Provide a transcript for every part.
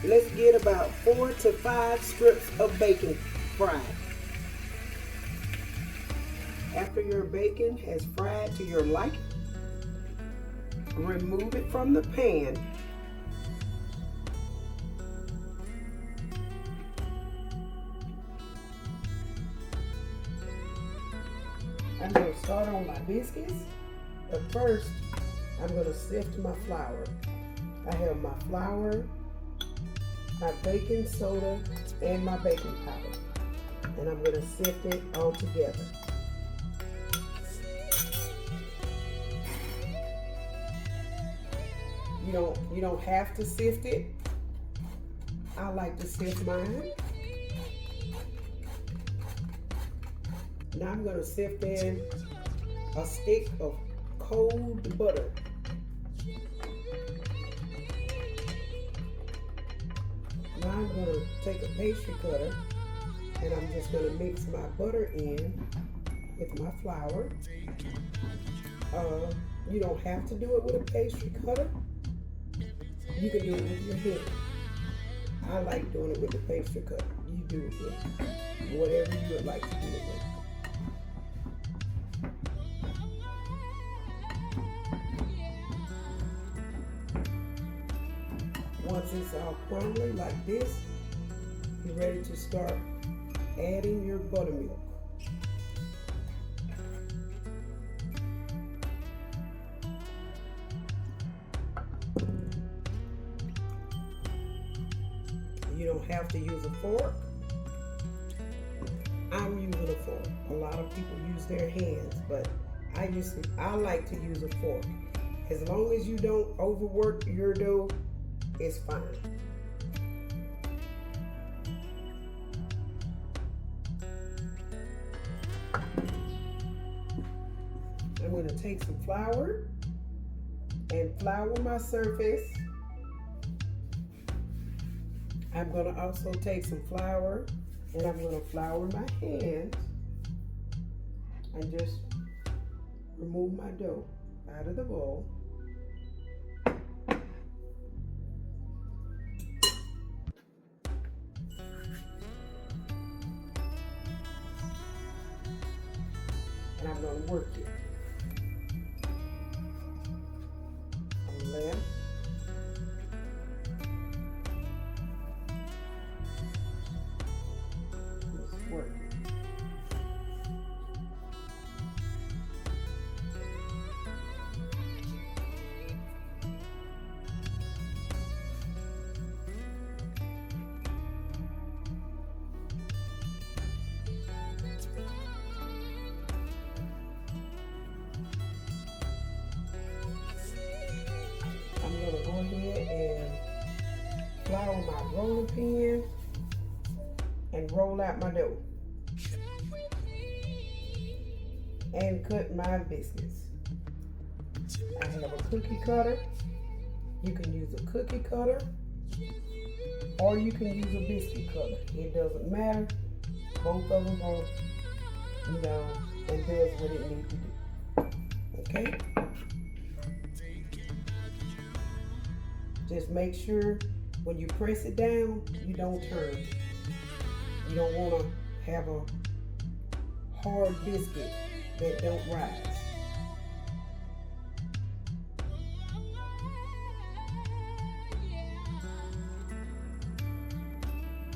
Let's get about 4 to 5 strips of bacon fried. After your bacon has fried to your liking, remove it from the pan. I'm going to start on my biscuits, but first I'm going to sift my flour. I have my flour, my baking soda, and my baking powder, and I'm going to sift it all together. You don't have to sift it. I like to sift mine. Now I'm going to sift in a stick of cold butter. Now I'm going to take a pastry cutter and I'm just going to mix my butter in with my flour. You don't have to do it with a pastry cutter. You can do it with your hand. I like doing it with the pastry cutter. You do it with whatever you would like to do it with. Once it's all crumbly like this, you're ready to start adding your buttermilk. You don't have to use a fork. I'm using a fork. A lot of people use their hands, but I like to use a fork. As long as you don't overwork your dough, it's fine. I'm going to take some flour and flour my surface. I'm going to also take some flour and I'm going to flour my hands and just remove my dough out of the bowl. And I'm going to work it on the left. Just work it. I'm going to go ahead and flour my rolling pin and roll out my dough and cut my biscuits. I have a cookie cutter. You can use a cookie cutter or you can use a biscuit cutter. It doesn't matter. Both of them are, it does what it needs to do. Okay? Just make sure when you press it down, you don't turn. You don't want to have a hard biscuit that don't rise.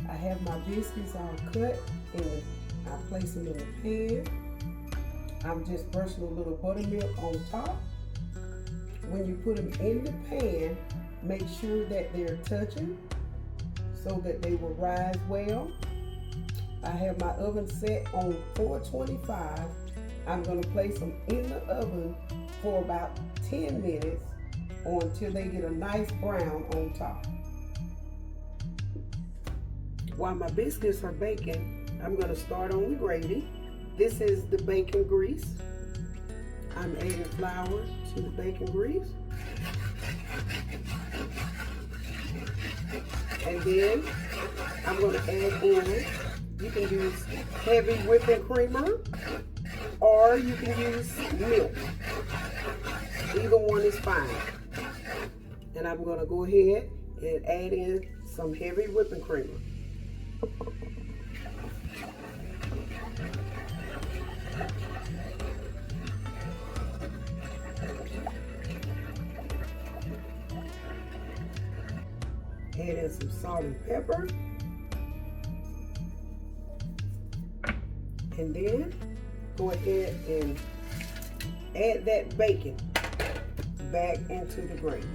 I have my biscuits all cut and I place them in the pan. I'm just brushing a little buttermilk on top. When you put them in the pan, make sure that they're touching so that they will rise well. I have my oven set on 425. I'm going to place them in the oven for about 10 minutes or until they get a nice brown on top. While my biscuits are baking, I'm going to start on the gravy. This is the bacon grease. I'm adding flour to the bacon grease. And then I'm going to add in, you can use heavy whipping creamer or you can use milk. Either one is fine. And I'm going to go ahead and add in some heavy whipping cream. Add in some salt and pepper. And then go ahead and add that bacon back into the gravy.